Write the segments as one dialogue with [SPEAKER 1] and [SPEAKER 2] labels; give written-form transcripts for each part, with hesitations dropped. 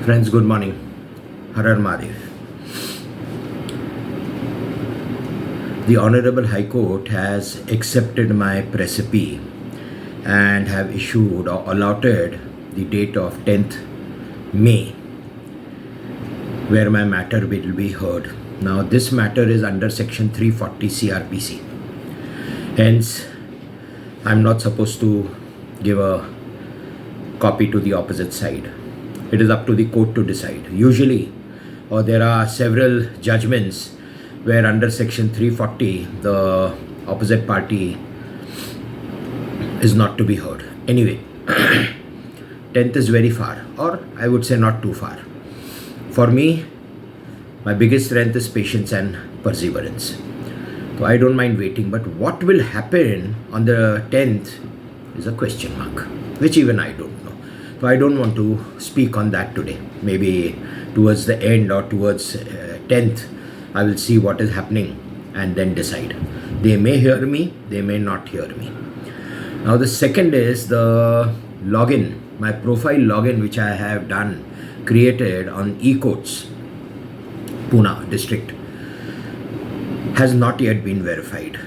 [SPEAKER 1] Friends, good morning. Harar Mahadev. The Honorable High Court has accepted my precipice and have issued or allotted the date of 10th May where my matter will be heard. Now this matter is under section 340 CRPC. Hence, I'm not supposed to give a copy to the opposite side. It is up to the court to decide. Usually, or there are several judgments where under section 340 the opposite party is not to be heard. Anyway, 10th is very far, or I would say not too far. For me, my biggest strength is patience and perseverance. So I don't mind waiting, but what will happen on the 10th is a question mark, which even I don't know. So I don't want to speak on that today. Maybe towards the end or towards 10th, I will see what is happening and then decide. They may hear me, they may not hear me. Now the second is the login, my profile login which I have created on eCourts, Pune district, has not yet been verified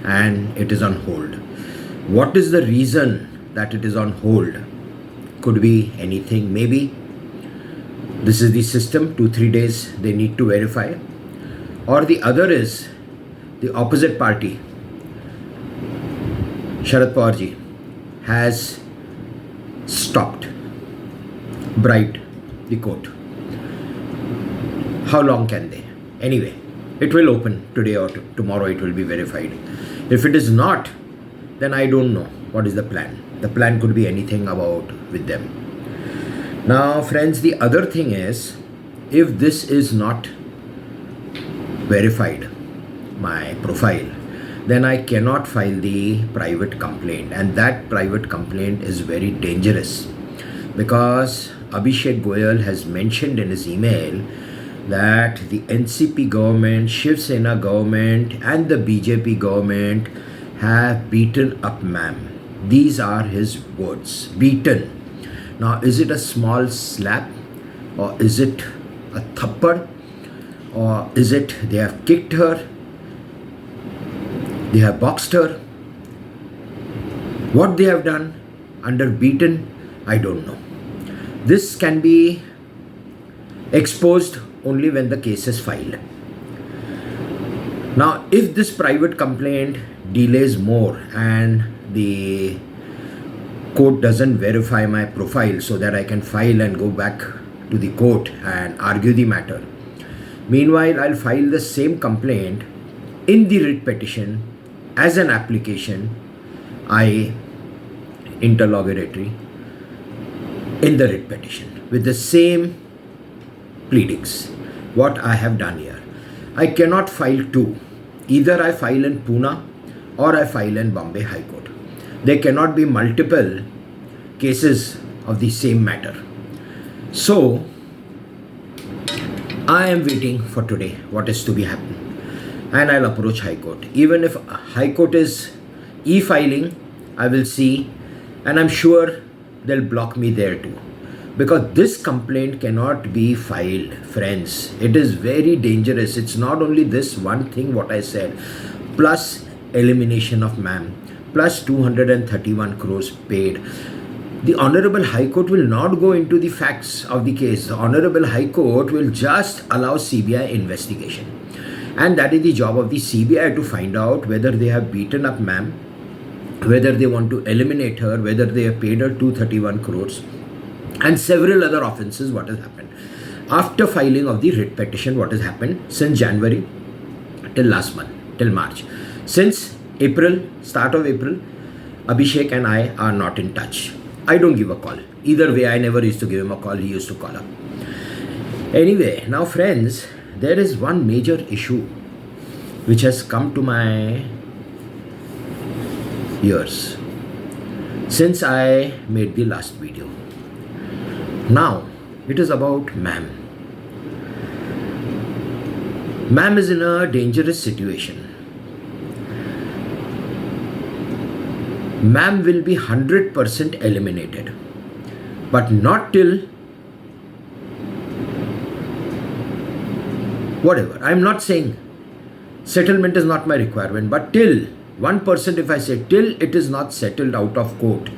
[SPEAKER 1] and it is on hold. What is the reason that it is on hold? Could be anything. Maybe this is the system, 2-3 days they need to verify. Or the other is the opposite party, Sharad Pawarji, has stopped, bribed the court. How long can they? Anyway, it will open today or tomorrow, it will be verified. If it is not, then I don't know what is the plan. The plan could be anything about with them. Now friends, the other thing is, if this is not verified, my profile, then I cannot file the private complaint, and that private complaint is very dangerous because Abhishek Goyal has mentioned in his email that the NCP government, Shiv Sena government and the BJP government have beaten up ma'am. These are his words, beaten. Now is it a small slap, or is it a thappad, or is it they have kicked her, they have boxed her? What they have done under beaten, I don't know. This can be exposed only when the case is filed. Now if this private complaint delays more and the court doesn't verify my profile so that I can file and go back to the court and argue the matter, meanwhile I'll file the same complaint in the writ petition as an application, interrogatory in the writ petition with the same pleadings. What I have done here, I cannot file two. Either I file in Pune or I file in Bombay High Court. There cannot be multiple cases of the same matter. So I am waiting for today what is to be happening, and I'll approach High Court. Even if High Court is e-filing, I will see, and I'm sure they'll block me there too, because this complaint cannot be filed, friends. It is very dangerous. It's not only this one thing what I said, plus elimination of ma'am, plus 231 crores paid. The Honorable High Court will not go into the facts of the case. The Honorable High Court will just allow CBI investigation. And that is the job of the CBI, to find out whether they have beaten up ma'am, whether they want to eliminate her, whether they have paid her 231 crores and several other offences what has happened. After filing of the writ petition, what has happened since January till last month, till March. Since April, start of April, Abhishek and I are not in touch. I don't give a call. Either way, I never used to give him a call. He used to call up. Anyway, now friends, there is one major issue which has come to my ears since I made the last video. Now, it is about ma'am. Ma'am is in a dangerous situation. Ma'am will be 100% eliminated, but not till Whatever. I'm not saying settlement is not my requirement, but till 1%, if I say till it is not settled out of court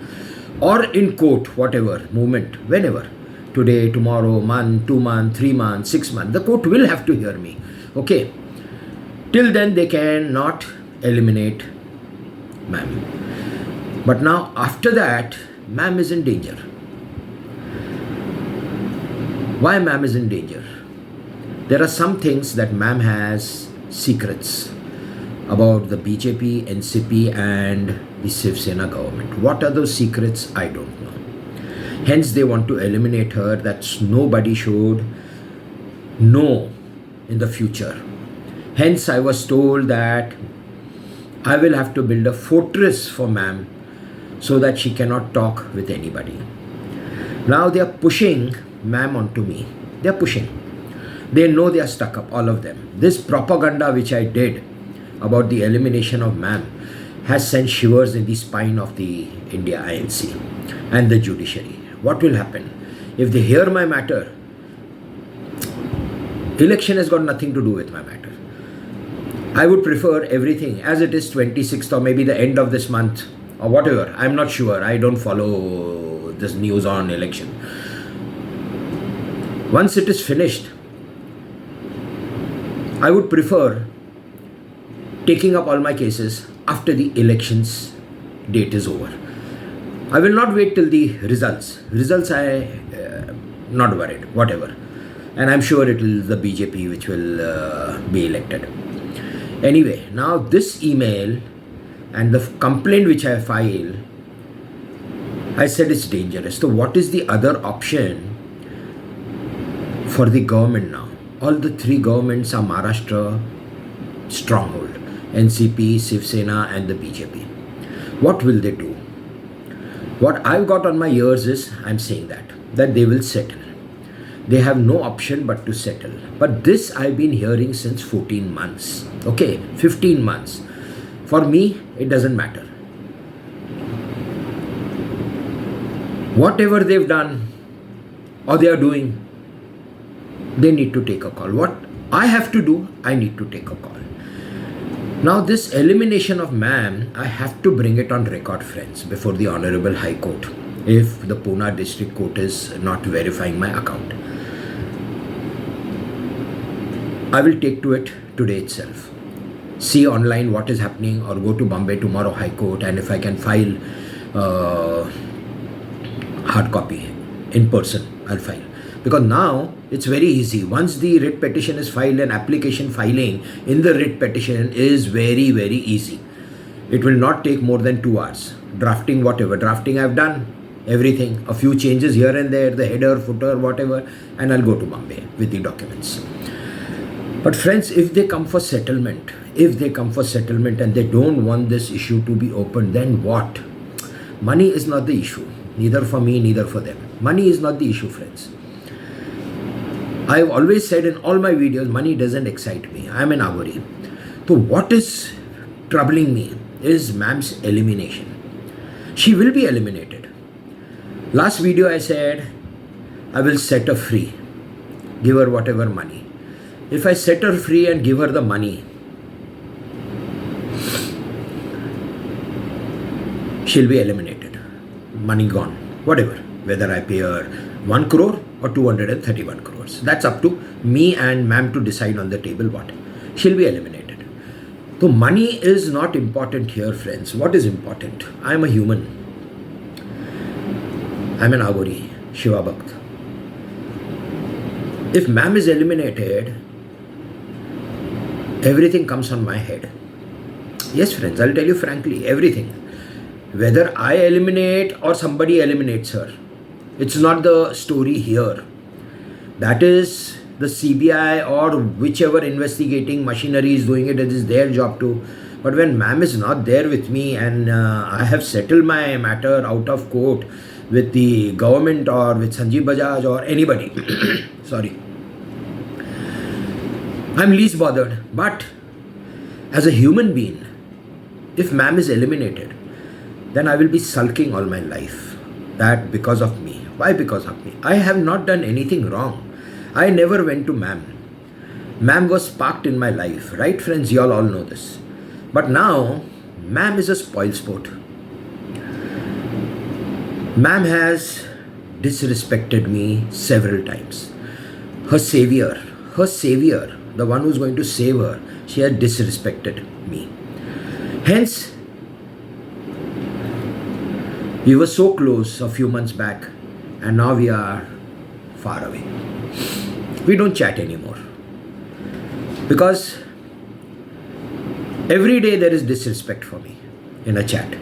[SPEAKER 1] or in court, whatever, moment, whenever, today, tomorrow, month, 2 months, 3 months, 6 months, the court will have to hear me. Okay. Till then, they cannot eliminate ma'am. But now, after that, ma'am is in danger. Why ma'am is in danger? There are some things that ma'am has secrets about the BJP, NCP and the Shiv Sena government. What are those secrets? I don't know. Hence, they want to eliminate her, that nobody should know in the future. Hence, I was told that I will have to build a fortress for ma'am so that she cannot talk with anybody. Now they are pushing ma'am onto me. They are pushing. They know they are stuck up, all of them. This propaganda which I did about the elimination of ma'am has sent shivers in the spine of the India INC and the judiciary. What will happen? If they hear my matter, election has got nothing to do with my matter. I would prefer everything as it is 26th or maybe the end of this month or whatever. I'm not sure. I don't follow this news on election. Once it is finished, I would prefer taking up all my cases after the elections date is over. I will not wait till the results. Results, I not worried, whatever. And I'm sure it will the BJP which will be elected. Anyway, now this email and the complaint which I filed, I said it's dangerous. So what is the other option for the government now? All the three governments are Maharashtra stronghold. NCP, Shiv Sena and the BJP. What will they do? What I've got on my ears is, I'm saying that they will settle. They have no option but to settle. But this I've been hearing since 14 months. Okay, 15 months. For me, it doesn't matter. Whatever they've done or they are doing, they need to take a call. What I have to do, I need to take a call. Now this elimination of ma'am, I have to bring it on record, friends, before the Honorable High Court if the Pune District Court is not verifying my account. I will take to it today itself. See online what is happening or go to Bombay tomorrow High Court, and if I can file hard copy in person, I'll file. Because now it's very easy. Once the writ petition is filed, and application filing in the writ petition is very, very easy. It will not take more than 2 hours. Drafting, whatever. Drafting I've done, everything. A few changes here and there, the header, footer, whatever, and I'll go to Bombay with the documents. But friends, if they come for settlement, and they don't want this issue to be open, then what? Money is not the issue. Neither for me, neither for them. Money is not the issue, friends. I've always said in all my videos, money doesn't excite me. I'm an Aghori. So what is troubling me is ma'am's elimination. She will be eliminated. Last video I said, I will set her free. Give her whatever money. If I set her free and give her the money, she'll be eliminated. Money gone. Whatever. Whether I pay her 1 crore or 231 crores. That's up to me and ma'am to decide on the table what. She'll be eliminated. So money is not important here, friends. What is important? I'm a human. I'm an Aghori, Shiva Bhakt. If ma'am is eliminated, everything comes on my head. Yes, friends, I'll tell you frankly, everything. Whether I eliminate or somebody eliminates her, it's not the story here. That is the CBI or whichever investigating machinery is doing it. It is their job too. But when ma'am is not there with me and I have settled my matter out of court with the government or with Sanjeev Bajaj or anybody, sorry, I'm least bothered. But as a human being, if ma'am is eliminated, then I will be sulking all my life. That because of me. Why because of me? I have not done anything wrong. I never went to ma'am. Ma'am was sparked in my life, right friends? You all know this. But now, ma'am is a spoil sport. Ma'am has disrespected me several times. Her savior, the one who's going to save her, she has disrespected me. Hence, we were so close a few months back, and now we are far away. We don't chat anymore. Because every day there is disrespect for me in a chat,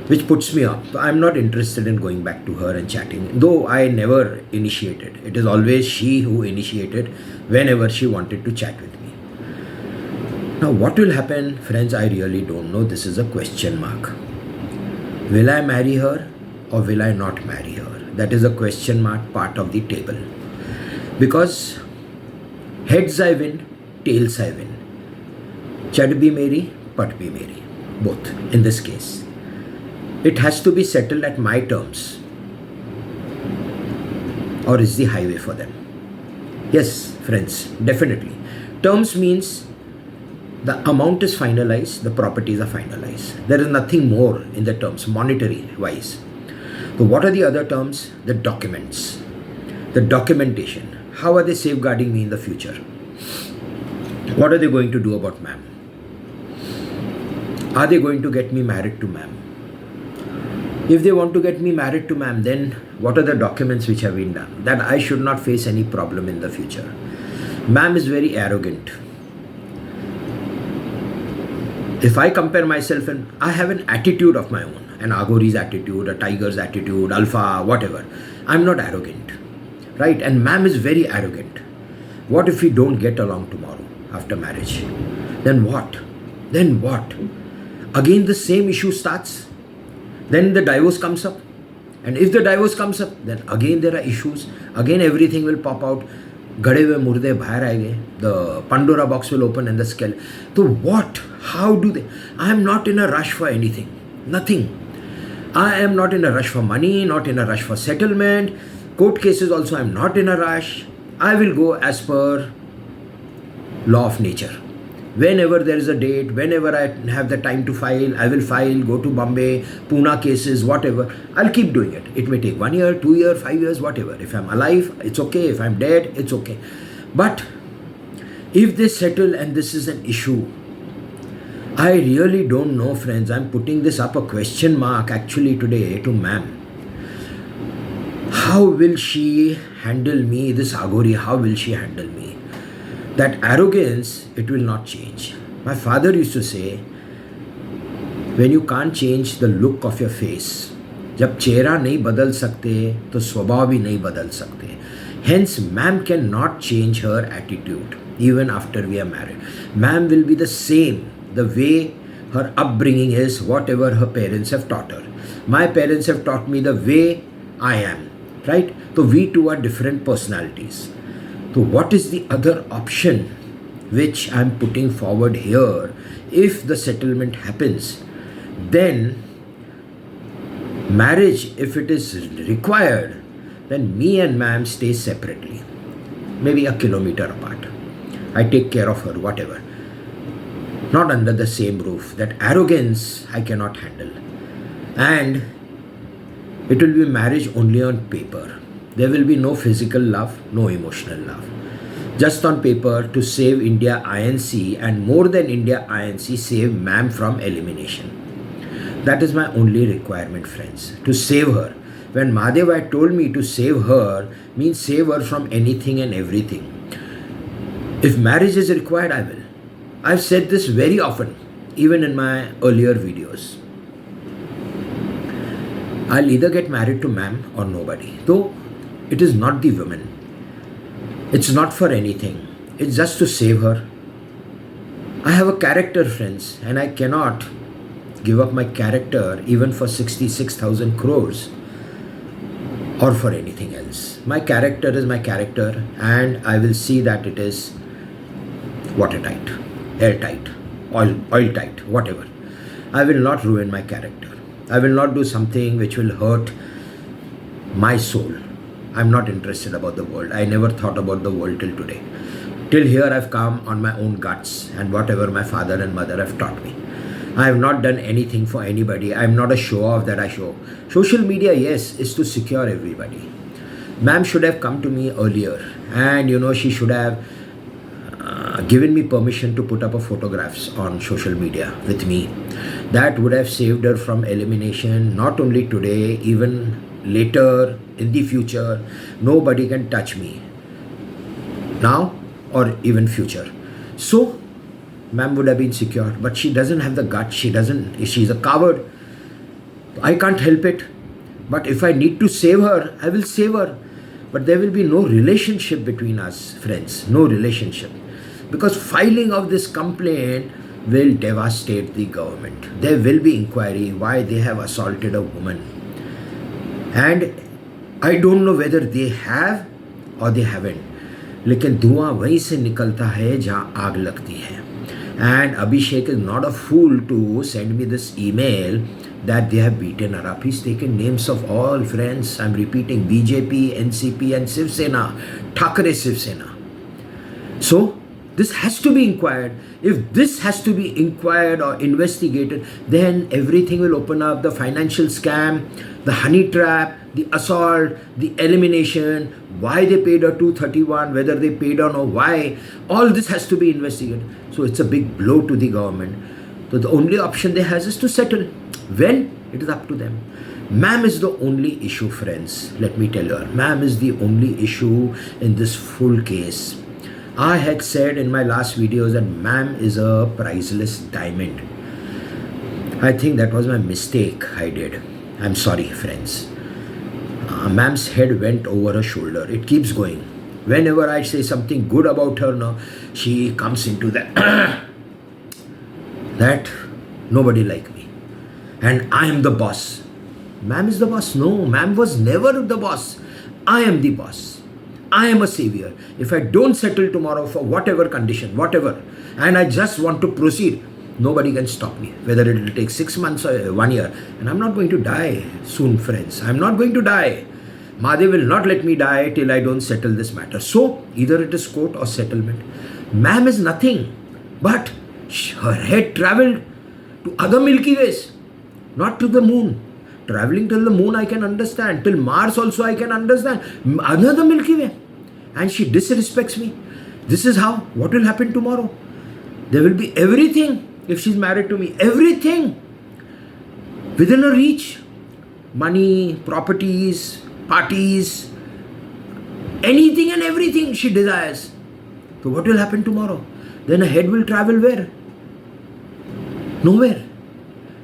[SPEAKER 1] which puts me off. I'm not interested in going back to her and chatting, though I never initiated. It is always she who initiated whenever she wanted to chat with me. Now, what will happen, friends? I really don't know. This is a question mark. Will I marry her or will I not marry her? That is a question mark part of the table. Because heads I win, tails I win. Chad bhi meri, pat bhi meri. Both in this case. It has to be settled at my terms. Or is the highway for them? Yes, friends, definitely. Terms means the amount is finalized, the properties are finalized. There is nothing more in the terms, monetary wise. So what are the other terms? The documents, the documentation. How are they safeguarding me in the future? What are they going to do about ma'am? Are they going to get me married to ma'am? If they want to get me married to ma'am, then what are the documents which have been done? That I should not face any problem in the future. Ma'am is very arrogant. If I compare myself, and I have an attitude of my own, an Aghori's attitude, a tiger's attitude, alpha, whatever. I'm not arrogant, right? And ma'am is very arrogant. What if we don't get along tomorrow after marriage? Then what? Then what? Again the same issue starts. Then the divorce comes up. And if the divorce comes up, then again there are issues. Again everything will pop out. Gade hue murde bahar aayenge. The Pandora box will open and the scale. So what? How do they? I am not in a rush for anything. Nothing. I am not in a rush for money, not in a rush for settlement. Court cases also I am not in a rush. I will go as per law of nature. Whenever there is a date, whenever I have the time to file, I will file, go to Bombay, Pune cases, whatever. I'll keep doing it. It may take 1 year, 2 years, 5 years, whatever. If I'm alive, it's okay. If I'm dead, it's okay. But if they settle and this is an issue, I really don't know, friends. I'm putting this up a question mark actually today to ma'am. How will she handle me, this Aghori? How will she handle me? That arrogance, it will not change. My father used to say, when you can't change the look of your face, जब चेहरा नहीं बदल सकते तो स्वभाव भी नहीं बदल सकते. Hence, ma'am cannot change her attitude even after we are married. Ma'am will be the same, the way her upbringing is, whatever her parents have taught her. My parents have taught me the way I am, right? So we two are different personalities. So what is the other option which I am putting forward here? If the settlement happens, then marriage, if it is required, then me and ma'am stay separately, maybe a kilometer apart. I take care of her, whatever. Not under the same roof. That arrogance I cannot handle. And it will be marriage only on paper. There will be no physical love, no emotional love. Just on paper to save India INC, and more than India INC, save ma'am from elimination. That is my only requirement, friends. To save her. When Mahadevai told me to save her, means save her from anything and everything. If marriage is required, I will. I've said this very often, even in my earlier videos. I'll either get married to ma'am or nobody. Though it is not the woman. It's not for anything. It's just to save her. I have a character, friends, and I cannot give up my character even for 66,000 crores or for anything else. My character is my character, and I will see that it is watertight, airtight, oil tight, whatever. I will not ruin my character. I will not do something which will hurt my soul. I'm not interested about the world. I never thought about the world till today. Till here I've come on my own guts and whatever my father and mother have taught me. I have not done anything for anybody. I'm not a show off that I show. Social media, yes, is to secure everybody. Ma'am should have come to me earlier, and she should have given me permission to put up a photographs on social media with me. That would have saved her from elimination, not only today, even later in the future. Nobody can touch me now or even future. So ma'am would have been secured, but she doesn't have the guts. She's a coward. I can't help it. But if I need to save her, I will save her. But there will be no relationship between us, friends. No relationship. Because filing of this complaint will devastate the government. There will be inquiry why they have assaulted a woman. And I don't know whether they have or they haven't. लेकिन धुआं वहीं से निकलता है जहाँ आग लगती है. And Abhishek is not a fool to send me this email that they have beaten her up. He's taken names of all friends. I'm repeating, BJP, NCP and Shiv Sena, Thakre Shiv Sena. So this has to be inquired. If this has to be inquired or investigated, then everything will open up. The financial scam, the honey trap, the assault, the elimination, why they paid her 231, whether they paid or no, why, all this has to be investigated. So it's a big blow to the government. So the only option they have is to settle. When? It is up to them. Ma'am is the only issue, friends. Let me tell you, ma'am is the only issue in this full case. I had said in my last videos that ma'am is a priceless diamond. I think that was my mistake I did. I'm sorry, friends. Ma'am's head went over her shoulder. It keeps going. Whenever I say something good about her, no, she comes into that. That nobody like me. And I am the boss. Ma'am is the boss. No, ma'am was never the boss. I am the boss. I am a savior. If I don't settle tomorrow for whatever condition, whatever, and I just want to proceed, nobody can stop me. Whether it will take 6 months or 1 year. And I'm not going to die soon, friends. I'm not going to die. Mahadev will not let me die till I don't settle this matter. So, either it is court or settlement. Ma'am is nothing. But her head travelled to other Milky Ways. Not to the moon. Travelling till the moon I can understand. Till Mars also I can understand. Another Milky Way. And she disrespects me. This is how. What will happen tomorrow? There will be everything if she's married to me. Everything. Within her reach. Money, properties, parties, anything and everything she desires. So what will happen tomorrow? Then her head will travel where? Nowhere.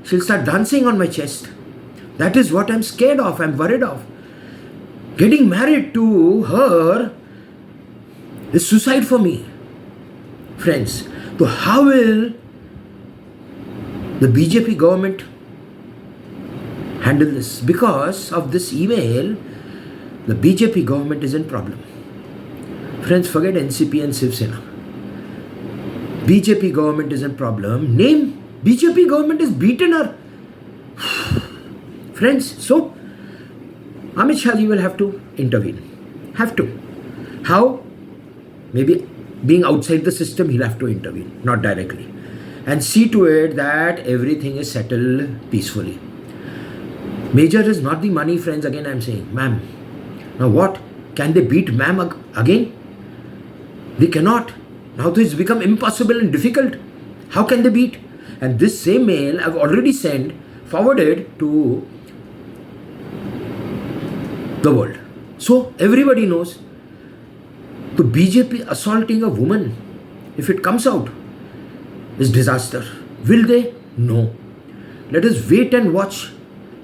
[SPEAKER 1] She'll start dancing on my chest. That is what I'm scared of, I'm worried of. Getting married to her is suicide for me. Friends, so how will the BJP government handle this? Because of this email, the BJP government is in problem. Friends, forget NCP and Shiv Sena. BJP government is in problem. Name BJP government has beaten her. Friends, so Amit Shah ji will have to intervene. Have to. How? Maybe being outside the system, he'll have to intervene, not directly. And see to it that everything is settled peacefully. Major is not the money, friends, again I'm saying. Ma'am. Now what? Can they beat ma'am again? They cannot. Now this has become impossible and difficult. How can they beat? And this same mail I've already forwarded to the world. So everybody knows. The BJP assaulting a woman, if it comes out, is disaster. Will they? No. Let us wait and watch.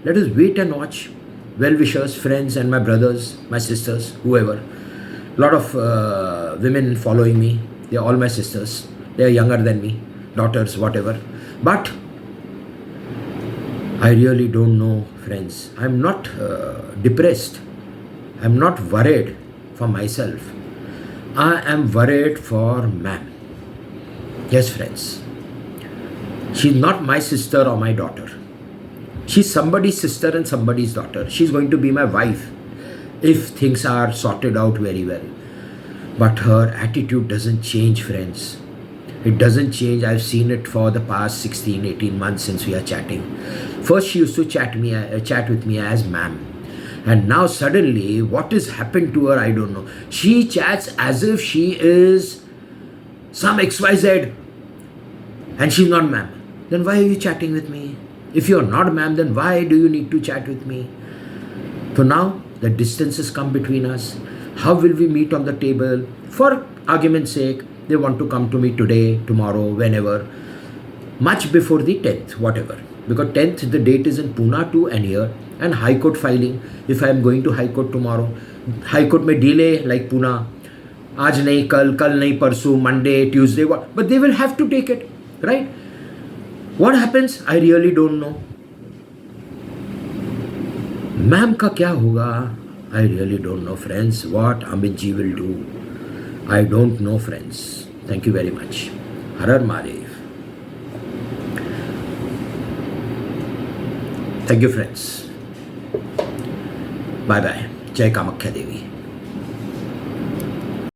[SPEAKER 1] Let us wait and watch. Well-wishers, friends and my brothers, my sisters, whoever. A lot of women following me. They are all my sisters. They are younger than me. Daughters, whatever. But I really don't know, friends. I'm not depressed. I'm not worried for myself. I am worried for ma'am. Yes, friends. She's not my sister or my daughter. She's somebody's sister and somebody's daughter. She's going to be my wife if things are sorted out very well. But her attitude doesn't change, friends. It doesn't change. I've seen it for the past 16, 18 months since we are chatting. First, she used to chat with me as ma'am. And now suddenly, what has happened to her, I don't know. She chats as if she is some XYZ and she's not ma'am. Then why are you chatting with me? If you're not ma'am, then why do you need to chat with me? So now the distance has come between us. How will we meet on the table? For argument's sake, they want to come to me today, tomorrow, whenever, much before the 10th, whatever. Because 10th, the date is in Pune too and here. And High Court filing, if I am going to High Court tomorrow, High Court may delay like Pune. Aaj nahi, kal nahi, parsu, Monday, Tuesday, what? But they will have to take it, right? What happens? I really don't know. Ma'am ka kya hoga? I really don't know, friends. What Amit ji will do, I don't know, friends. Thank you very much. Har Har Mahadev. Thank you, friends. Bye bye. Jai Kamakhya Devi.